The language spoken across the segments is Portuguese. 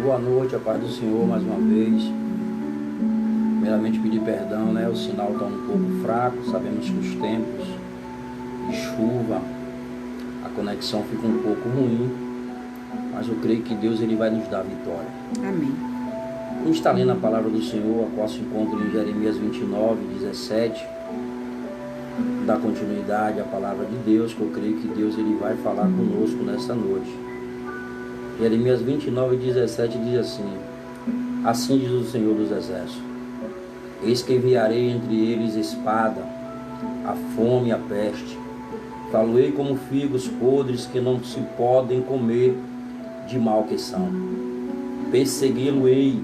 Boa noite, a paz do Senhor mais uma vez. Primeiramente pedir perdão, O sinal está um pouco fraco, sabemos que os tempos de chuva, a conexão fica um pouco ruim, mas eu creio que Deus ele vai nos dar vitória. Amém. A gente está lendo a palavra do Senhor, a qual se encontra em Jeremias 29, 17. Dá continuidade à palavra de Deus, que eu creio que Deus ele vai falar conosco nessa noite. Jeremias 29, 17 diz assim: Assim diz o Senhor dos Exércitos: Eis que enviarei entre eles espada, a fome e a peste. Faloei como figos podres que não se podem comer de mal que são. Persegui-lo-ei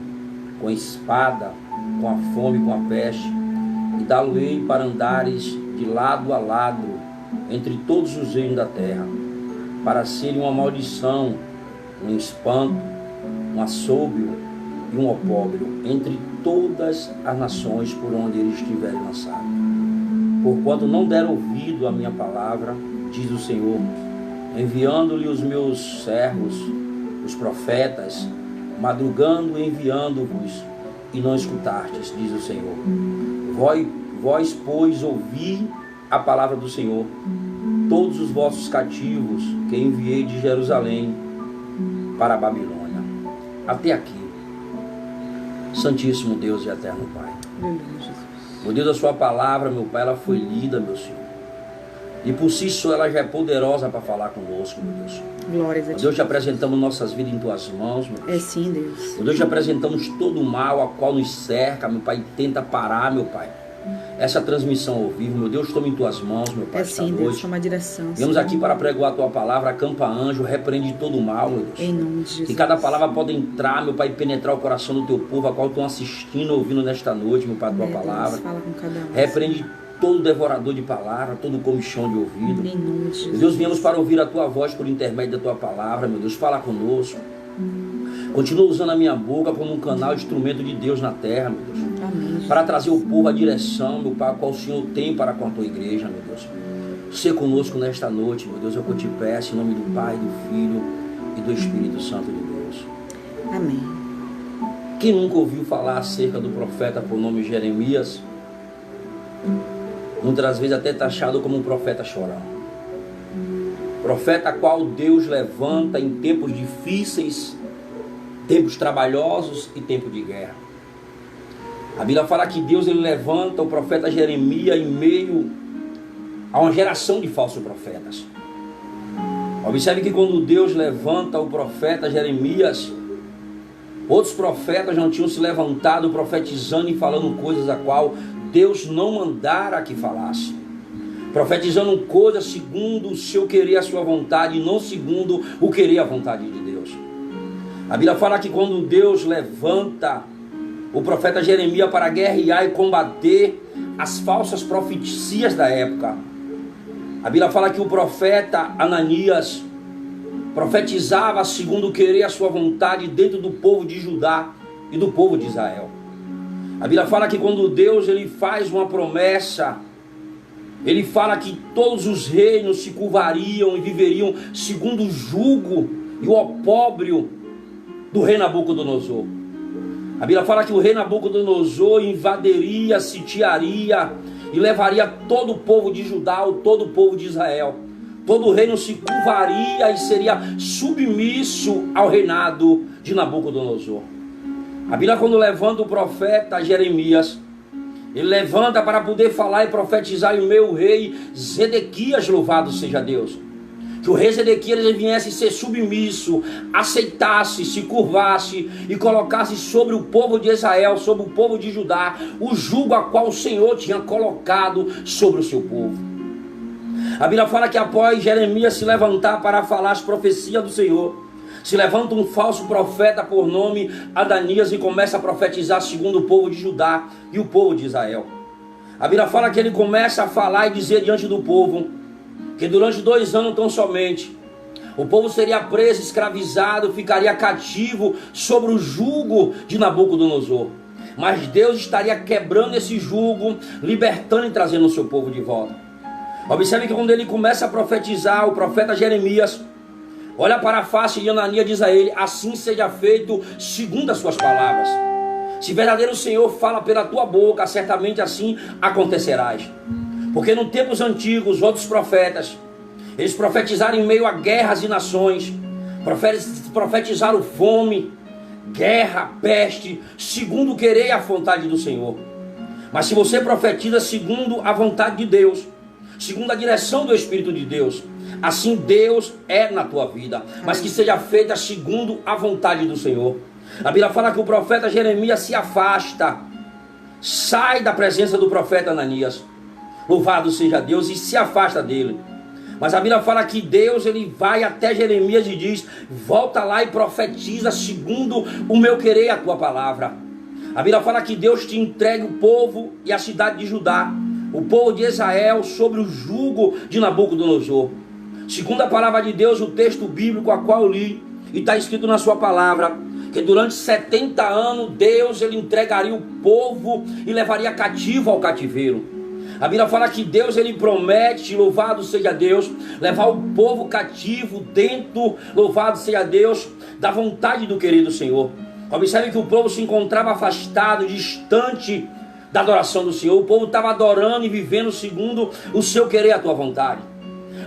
com a espada, com a fome e com a peste, e dá-lo-ei para andares de lado a lado entre todos os reinos da terra, para serem uma maldição, um espanto, um assobio e um opróbrio entre todas as nações por onde eles estiverem lançados. Porquanto não deram ouvido à minha palavra, diz o Senhor, enviando-lhe os meus servos, os profetas, madrugando e enviando-vos, e não escutastes, diz o Senhor. Vós, pois, ouvi a palavra do Senhor, todos os vossos cativos que enviei de Jerusalém para a Babilônia. Até aqui. Santíssimo Deus e eterno Pai. Meu Deus, a sua palavra, meu Pai, ela foi lida, meu Senhor. E por si só ela já é poderosa para falar conosco, meu Deus. Glórias a Ti. Meu Deus, te apresentamos nossas vidas em Tuas mãos, meu Deus. É sim, Deus. Meu Deus, te apresentamos todo o mal a qual nos cerca, meu Pai, tenta parar, meu Pai. Essa transmissão ao vivo, meu Deus, toma em Tuas mãos, meu Pai, esta sim, noite. Deus, toma a direção. Viemos aqui para pregoar a Tua palavra, acampa anjo, repreende todo o mal, meu Deus. Em nome de Jesus. Que cada palavra pode entrar, meu Pai, e penetrar o coração do Teu povo, a qual estão assistindo, ouvindo nesta noite, meu Pai, a Tua palavra. Deus, fala com cada um. Repreende todo devorador de palavra, todo comichão de ouvido. Em nome de Jesus. Meu Deus, viemos para ouvir a Tua voz por intermédio da Tua palavra, meu Deus, fala conosco. Continua usando a minha boca como um canal, instrumento de Deus na terra, meu Deus. Amém. Para trazer o povo à direção, meu Pai, qual o Senhor tem para com a Tua igreja, meu Deus. Ser conosco nesta noite, meu Deus, é o que eu te peço, em nome do Pai, do Filho e do Espírito Santo de Deus. Amém. Quem nunca ouviu falar acerca do profeta por nome Jeremias? Muitas vezes até taxado como um profeta chorão. Profeta a qual Deus levanta em tempos difíceis, tempos trabalhosos e tempo de guerra. A Bíblia fala que Deus ele levanta o profeta Jeremias em meio a uma geração de falsos profetas. Observe que quando Deus levanta o profeta Jeremias, outros profetas não tinham se levantado profetizando e falando coisas a qual Deus não mandara que falasse. Profetizando coisas segundo o seu querer, a sua vontade, e não segundo o querer, a vontade de Deus. A Bíblia fala que quando Deus levanta o profeta Jeremias para guerrear e combater as falsas profecias da época, a Bíblia fala que o profeta Ananias profetizava segundo o querer, a sua vontade dentro do povo de Judá e do povo de Israel. A Bíblia fala que quando Deus ele faz uma promessa, ele fala que todos os reinos se curvariam e viveriam segundo o jugo e o opróbrio do rei Nabucodonosor. A Bíblia fala que o rei Nabucodonosor invadiria, sitiaria e levaria todo o povo de Judá, todo o povo de Israel. Todo o reino se curvaria e seria submisso ao reinado de Nabucodonosor. A Bíblia, quando levanta o profeta Jeremias, ele levanta para poder falar e profetizar em meu rei Zedequias, louvado seja Deus. Que o rei Zedequias ele viesse ser submisso, aceitasse, se curvasse e colocasse sobre o povo de Israel, sobre o povo de Judá, o jugo a qual o Senhor tinha colocado sobre o seu povo. A Bíblia fala que após Jeremias se levantar para falar as profecias do Senhor, se levanta um falso profeta por nome Ananias e começa a profetizar segundo o povo de Judá e o povo de Israel. A Bíblia fala que ele começa a falar e dizer diante do povo que durante 2 anos tão somente o povo seria preso, escravizado, ficaria cativo sobre o jugo de Nabucodonosor. Mas Deus estaria quebrando esse jugo, libertando e trazendo o seu povo de volta. Observe que quando ele começa a profetizar, o profeta Jeremias, olha para a face de Ananias e diz a ele: assim seja feito segundo as suas palavras. Se verdadeiro o Senhor fala pela tua boca, certamente assim acontecerás. Porque no tempos antigos, outros profetas, eles profetizaram em meio a guerras e nações, profetizaram fome, guerra, peste, segundo o querer e a vontade do Senhor. Mas se você profetiza segundo a vontade de Deus, segundo a direção do Espírito de Deus, assim Deus é na tua vida, mas que seja feita segundo a vontade do Senhor. A Bíblia fala que o profeta Jeremias se afasta, sai da presença do profeta Ananias, louvado seja Deus, e se afasta dele. Mas a Bíblia fala que Deus, ele vai até Jeremias e diz: volta lá e profetiza segundo o meu querer e a tua palavra. A Bíblia fala que Deus te entrega o povo e a cidade de Judá, o povo de Israel, sobre o jugo de Nabucodonosor. Segundo a palavra de Deus, o texto bíblico a qual eu li, e está escrito na sua palavra, que durante 70 anos Deus, ele entregaria o povo e levaria cativo ao cativeiro. A Bíblia fala que Deus, ele promete, louvado seja Deus, levar o povo cativo dentro, louvado seja Deus, da vontade do querido Senhor. Observe que o povo se encontrava afastado, distante da adoração do Senhor. O povo estava adorando e vivendo segundo o seu querer e a tua vontade.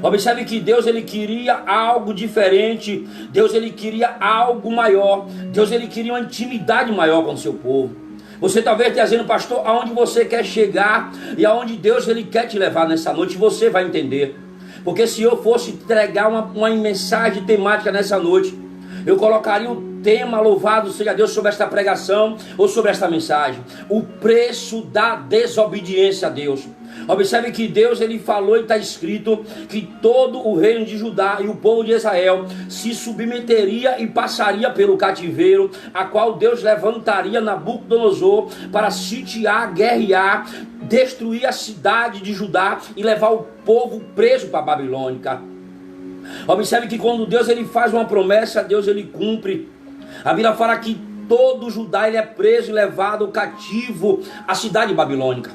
Observe que Deus, ele queria algo diferente. Deus, ele queria algo maior. Deus, ele queria uma intimidade maior com o seu povo. Você talvez esteja dizendo: pastor, aonde você quer chegar e aonde Deus, ele quer te levar nessa noite, você vai entender. Porque se eu fosse entregar uma mensagem temática nessa noite, eu colocaria o tema, louvado seja Deus, sobre esta pregação ou sobre esta mensagem: o preço da desobediência a Deus. Observe que Deus, ele falou e está escrito que todo o reino de Judá e o povo de Israel se submeteria e passaria pelo cativeiro, a qual Deus levantaria Nabucodonosor para sitiar, guerrear, destruir a cidade de Judá e levar o povo preso para a Babilônica. Observe que quando Deus, ele faz uma promessa, Deus, ele cumpre. A Bíblia fala que todo Judá, ele é preso e levado cativo à cidade babilônica.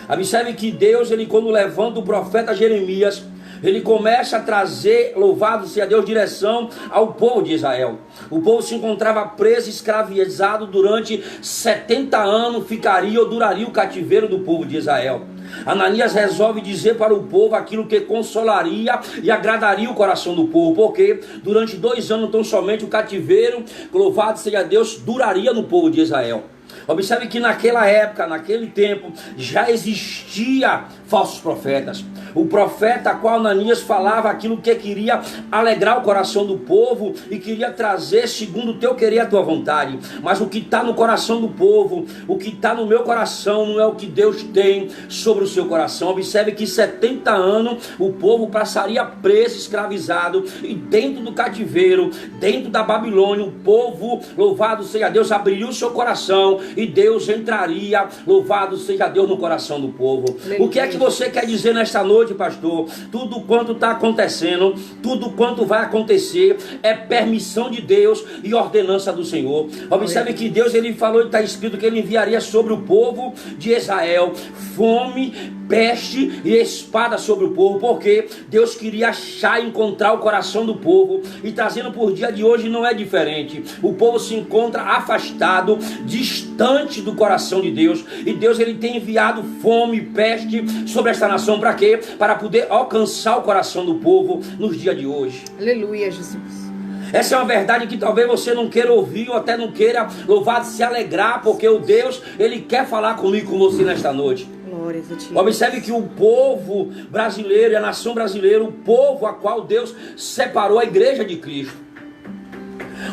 Observe que Deus, ele quando levanta o profeta Jeremias, ele começa a trazer, louvado seja Deus, direção ao povo de Israel. O povo se encontrava preso, escravizado durante 70 anos, ficaria ou duraria o cativeiro do povo de Israel. Ananias resolve dizer para o povo aquilo que consolaria e agradaria o coração do povo, porque durante 2 anos tão somente o cativeiro, louvado seja Deus, duraria no povo de Israel. Observe que naquela época, naquele tempo, já existia falsos profetas. O profeta a qual Ananias falava aquilo que queria alegrar o coração do povo e queria trazer segundo o teu querer, a tua vontade. Mas o que está no coração do povo, o que está no meu coração, não é o que Deus tem sobre o seu coração. Observe que 70 anos o povo passaria preso, escravizado, e dentro do cativeiro, dentro da Babilônia, o povo, louvado seja Deus, abriria o seu coração e Deus entraria, louvado seja Deus, no coração do povo. O que é que você quer dizer nesta noite, pastor? Tudo quanto está acontecendo, tudo quanto vai acontecer é permissão de Deus e ordenança do Senhor. Observe que Deus, ele falou e está escrito que ele enviaria sobre o povo de Israel fome, peste e espada sobre o povo, porque Deus queria achar e encontrar o coração do povo, e trazendo por dia de hoje não é diferente. O povo se encontra afastado, distante do coração de Deus, e Deus, ele tem enviado fome e peste sobre esta nação. Para quê? Para poder alcançar o coração do povo nos dias de hoje. Aleluia, Jesus. Essa é uma verdade que talvez você não queira ouvir, ou até não queira, louvado, se alegrar, porque o Deus, ele quer falar comigo, com você nesta noite. Glórias a ti. Observe que o povo brasileiro e a nação brasileira, o povo a qual Deus separou, a igreja de Cristo.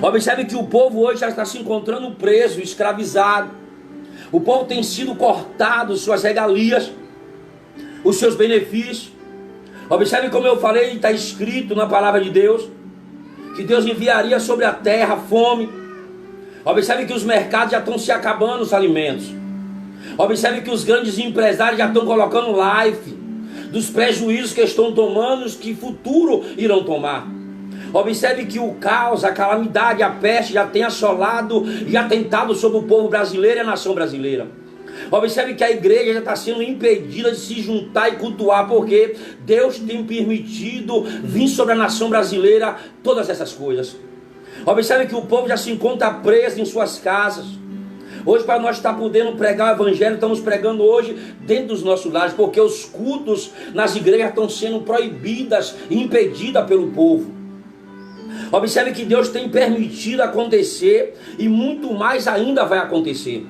Observe que o povo hoje já está se encontrando preso, escravizado. O povo tem sido cortado suas regalias, os seus benefícios. Observe como eu falei, está escrito na palavra de Deus, que Deus enviaria sobre a terra fome. Observe que os mercados já estão se acabando, os alimentos. Observe que os grandes empresários já estão colocando live dos prejuízos que estão tomando, os que futuro irão tomar. Observe que o caos, a calamidade, a peste já tem assolado e atentado sobre o povo brasileiro e a nação brasileira. Observe que a igreja já está sendo impedida de se juntar e cultuar, porque Deus tem permitido vir sobre a nação brasileira todas essas coisas. Observe que o povo já se encontra preso em suas casas. Hoje, para nós estar podendo pregar o evangelho, estamos pregando hoje dentro dos nossos lares, porque os cultos nas igrejas estão sendo proibidas e impedidas pelo povo. Observe que Deus tem permitido acontecer e muito mais ainda vai acontecer.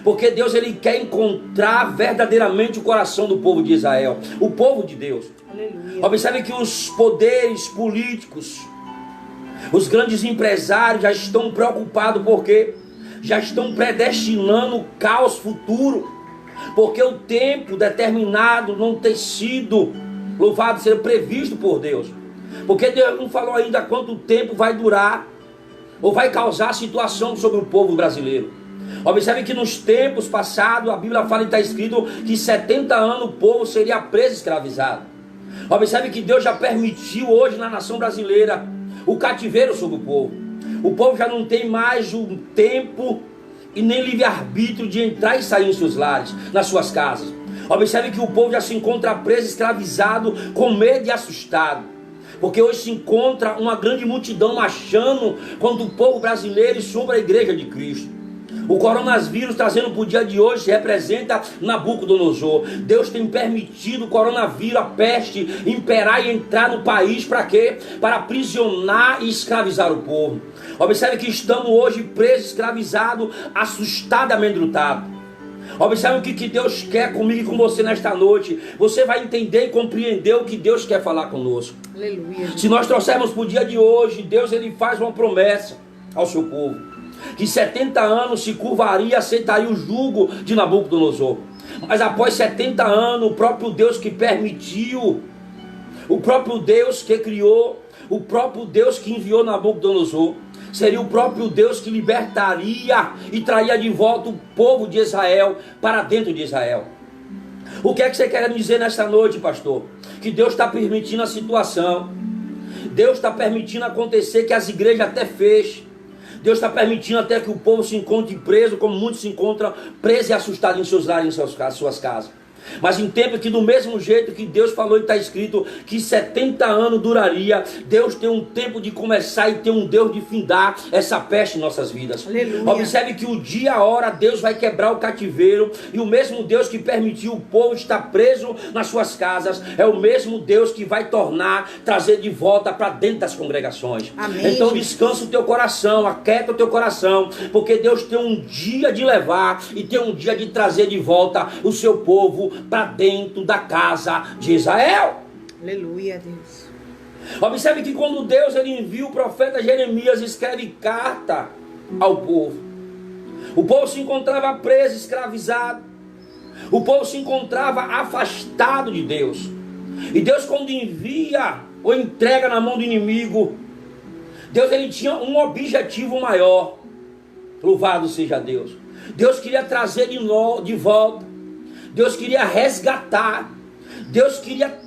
Porque Deus, ele quer encontrar verdadeiramente o coração do povo de Israel, o povo de Deus. Aleluia. Observe que os poderes políticos, os grandes empresários já estão preocupados, porque já estão predestinando o caos futuro, porque o tempo determinado não tem sido, louvado seja, previsto por Deus. Porque Deus não falou ainda quanto tempo vai durar ou vai causar situação sobre o povo brasileiro. Observe que nos tempos passados a Bíblia fala e está escrito que 70 anos o povo seria preso e escravizado. Observe que Deus já permitiu hoje na nação brasileira o cativeiro sobre o povo. O povo já não tem mais o tempo e nem livre-arbítrio de entrar e sair em seus lares, nas suas casas. Observe que o povo já se encontra preso, escravizado, com medo e assustado. Porque hoje se encontra uma grande multidão marchando contra o povo brasileiro e sobre a igreja de Cristo. O coronavírus trazendo para o dia de hoje representa Nabucodonosor. Deus tem permitido o coronavírus, a peste, imperar e entrar no país para quê? Para aprisionar e escravizar o povo. Observe que estamos hoje presos, escravizados, assustados, amedrontados. Observe o que Deus quer comigo e com você nesta noite. Você vai entender e compreender o que Deus quer falar conosco. Aleluia. Se nós trouxermos para o dia de hoje, Deus, ele faz uma promessa ao seu povo, que 70 anos se curvaria e aceitaria o jugo de Nabucodonosor. Mas após 70 anos, o próprio Deus que permitiu, o próprio Deus que criou, o próprio Deus que enviou Nabucodonosor, seria o próprio Deus que libertaria e traria de volta o povo de Israel para dentro de Israel. O que é que você quer me dizer nesta noite, pastor? Que Deus está permitindo a situação. Deus está permitindo acontecer que as igrejas até fechem. Deus está permitindo até que o povo se encontre preso, como muitos se encontram presos e assustados em seus lares, em suas casas. Mas em tempo que do mesmo jeito que Deus falou e está escrito que 70 anos duraria, Deus tem um tempo de começar e tem um Deus de findar essa peste em nossas vidas. Aleluia. Observe que o dia, a hora, Deus vai quebrar o cativeiro, e o mesmo Deus que permitiu o povo estar preso nas suas casas é o mesmo Deus que vai trazer de volta para dentro das congregações. Amém. Então descansa o teu coração, aquieta o teu coração, porque Deus tem um dia de levar e tem um dia de trazer de volta o seu povo para dentro da casa de Israel. Aleluia, Deus. Observe que quando Deus ele envia o profeta Jeremias, escreve carta ao povo. O povo se encontrava preso, escravizado. O povo se encontrava afastado de Deus. E Deus, quando envia ou entrega na mão do inimigo, Deus ele tinha um objetivo maior. Louvado seja Deus. Deus queria trazer de volta. Deus queria resgatar. Deus queria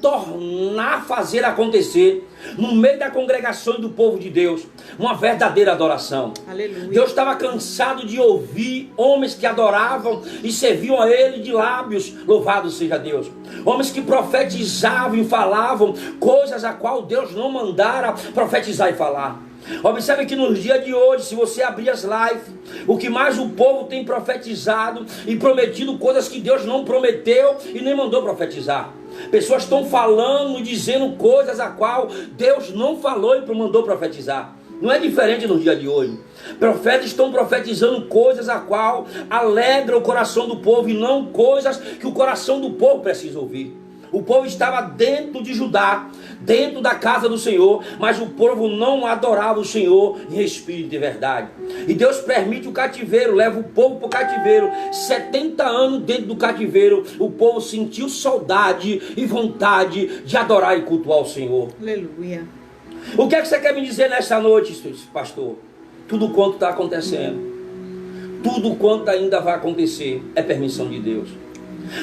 fazer acontecer no meio da congregação e do povo de Deus uma verdadeira adoração. Aleluia. Deus estava cansado de ouvir homens que adoravam e serviam a Ele de lábios. Louvado seja Deus. Homens que profetizavam e falavam coisas a qual Deus não mandara profetizar e falar. Observe que nos dias de hoje, se você abrir as lives, o que mais o povo tem profetizado e prometido coisas que Deus não prometeu e nem mandou profetizar. Pessoas estão falando e dizendo coisas a qual Deus não falou e mandou profetizar. Não é diferente nos dias de hoje. Profetas estão profetizando coisas a qual alegram o coração do povo e não coisas que o coração do povo precisa ouvir. O povo estava dentro de Judá, dentro da casa do Senhor, mas o povo não adorava o Senhor em espírito de verdade. E Deus permite o cativeiro, leva o povo para o cativeiro. 70 anos dentro do cativeiro, o povo sentiu saudade e vontade de adorar e cultuar o Senhor. Aleluia. O que é que você quer me dizer nessa noite, pastor? Tudo quanto está acontecendo, tudo quanto ainda vai acontecer, é permissão de Deus.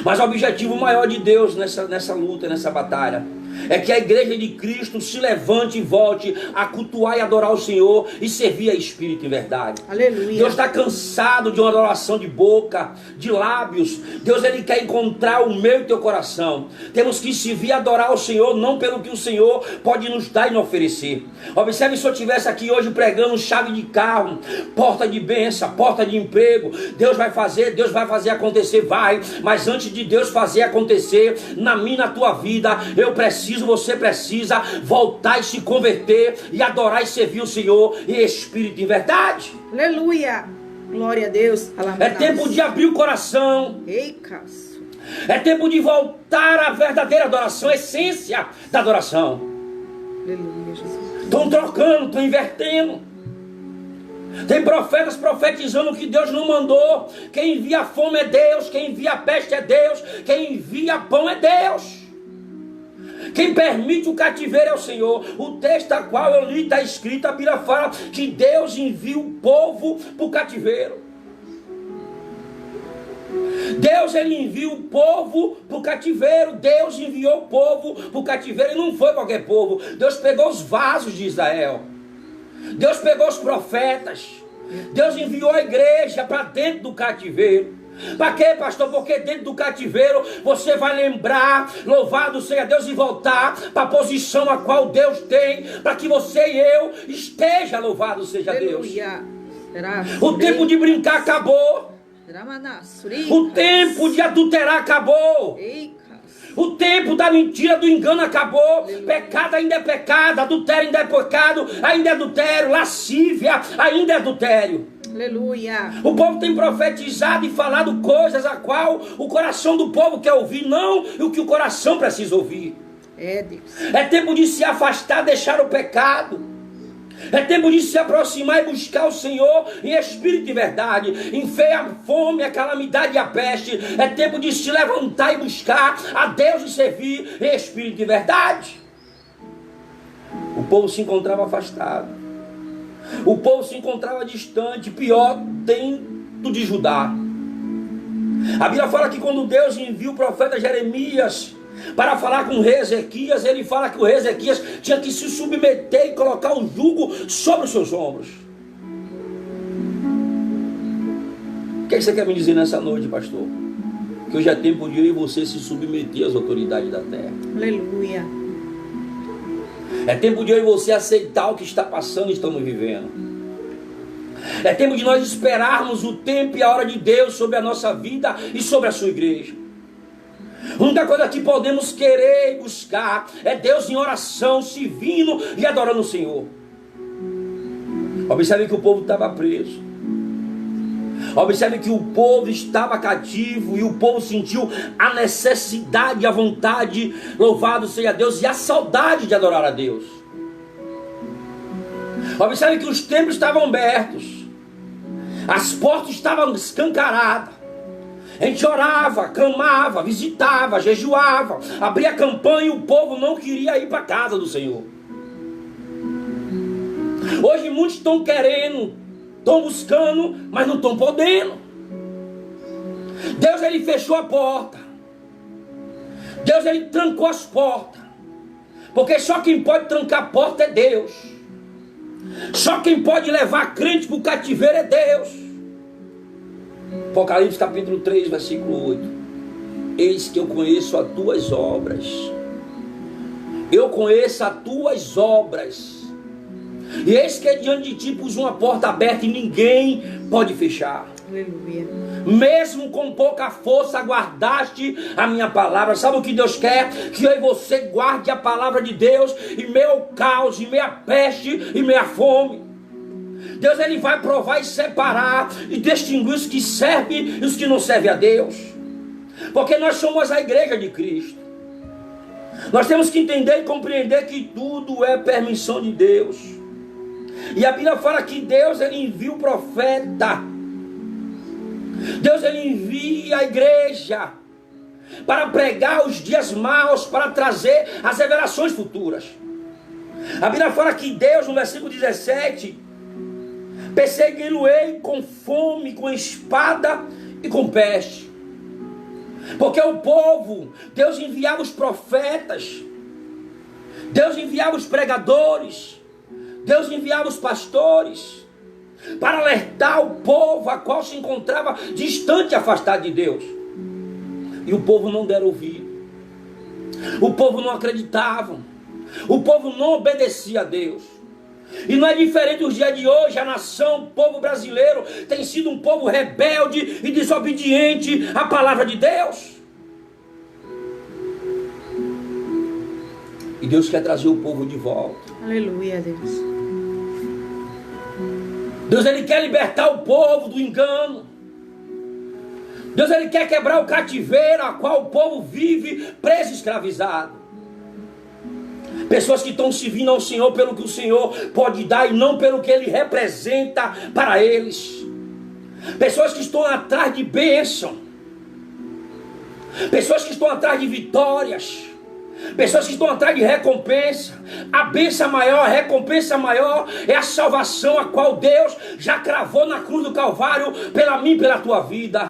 Mas o objetivo maior de Deus nessa luta, nessa batalha, é que a igreja de Cristo se levante e volte a cultuar e adorar o Senhor e servir a Espírito em verdade. Aleluia. Deus está cansado de uma adoração de boca, de lábios. Deus, Ele quer encontrar o meu e teu coração. Temos que servir e adorar o Senhor, não pelo que o Senhor pode nos dar e nos oferecer. Observe, se eu estivesse aqui hoje pregando chave de carro, porta de bênção, porta de emprego, Deus vai fazer acontecer, vai. Mas antes de Deus fazer acontecer na minha, na tua vida, você precisa voltar e se converter e adorar e servir o Senhor em espírito e em verdade. Aleluia. Glória a Deus. É tempo de abrir o coração. Ei, caço. É tempo de voltar à verdadeira adoração, a essência da adoração. Aleluia, Jesus. Estão trocando, estão invertendo. Tem profetas profetizando que Deus não mandou. Quem envia a fome é Deus, quem envia a peste é Deus, quem envia pão é Deus. Quem permite o cativeiro é o Senhor. O texto a qual eu li está escrito, a Bíblia fala que Deus envia o povo para o cativeiro. Deus, Ele envia o povo para o cativeiro. Deus enviou o povo para o cativeiro. E não foi qualquer povo. Deus pegou os vasos de Israel. Deus pegou os profetas. Deus enviou a igreja para dentro do cativeiro. Para quê, pastor? Porque dentro do cativeiro você vai lembrar, louvado seja Deus, e voltar para a posição a qual Deus tem, para que você e eu esteja, louvado seja Deus. O tempo de brincar acabou. O tempo de adulterar acabou. O tempo da mentira, do engano acabou. Pecado ainda é pecado, adultério ainda é pecado, ainda é adultério, lascívia ainda é adultério. Aleluia. O povo tem profetizado e falado coisas a qual o coração do povo quer ouvir, não o que o coração precisa ouvir. É, Deus. É tempo de se afastar, deixar o pecado. É tempo de se aproximar e buscar o Senhor em espírito e verdade, em fé, a fome, a calamidade e a peste. É tempo de se levantar e buscar a Deus e servir em espírito e verdade. O povo se encontrava afastado. O povo se encontrava distante, pior, dentro de Judá. A Bíblia fala que quando Deus envia o profeta Jeremias para falar com o rei Ezequias, ele fala que o rei Ezequias tinha que se submeter e colocar o jugo sobre os seus ombros. O que você quer me dizer nessa noite, pastor? Que hoje é tempo de eu e você se submeter às autoridades da terra. Aleluia. É tempo de eu e você aceitar o que está passando e estamos vivendo. É tempo de nós esperarmos o tempo e a hora de Deus sobre a nossa vida e sobre a sua igreja. A única coisa que podemos querer e buscar é Deus em oração, servindo e adorando o Senhor. Observe que o povo estava preso. Observe que o povo estava cativo e o povo sentiu a necessidade, a vontade, louvado seja Deus, e a saudade de adorar a Deus. Observe que os templos estavam abertos, as portas estavam escancaradas. A gente orava, clamava, visitava, jejuava, abria campanha e o povo não queria ir para a casa do Senhor. Hoje muitos estão querendo, estão buscando, mas não estão podendo. Deus, Ele fechou a porta. Deus, Ele trancou as portas. Porque só quem pode trancar a porta é Deus. Só quem pode levar a crente para o cativeiro é Deus. Apocalipse capítulo 3, versículo 8. Eis que eu conheço as tuas obras. Eu conheço as tuas obras. E eis que diante de ti pus uma porta aberta e ninguém pode fechar. Aleluia. Mesmo com pouca força guardaste a minha palavra. Sabe o que Deus quer? Que eu e você guarde a palavra de Deus em meio ao caos, em meio à peste, em meio à fome. Deus, Ele vai provar e separar e distinguir os que servem e os que não servem a Deus. Porque nós somos a igreja de Cristo. Nós temos que entender e compreender que tudo é permissão de Deus. E a Bíblia fala que Deus, Ele envia o profeta. Deus, Ele envia a igreja para pregar os dias maus, para trazer as revelações futuras. A Bíblia fala que Deus, no versículo 17, persegui-lo-ei com fome, com espada e com peste. Porque o povo, Deus enviava os profetas Deus enviava os pregadores, Deus enviava os pastores, para alertar o povo a qual se encontrava distante e afastado de Deus. E o povo não deram ouvido. O povo não acreditava. O povo não obedecia a Deus. E não é diferente dos dias de hoje. A nação, o povo brasileiro, tem sido um povo rebelde e desobediente à palavra de Deus. E Deus quer trazer o povo de volta. Aleluia, Deus. Deus, Ele quer libertar o povo do engano. Deus, Ele quer quebrar o cativeiro a qual o povo vive preso, escravizado. Pessoas que estão servindo ao Senhor pelo que o Senhor pode dar e não pelo que Ele representa para eles. Pessoas que estão atrás de bênção. Pessoas que estão atrás de vitórias. Pessoas que estão atrás de recompensa. A bênção maior, a recompensa maior é a salvação a qual Deus já cravou na cruz do Calvário pela mim e pela tua vida.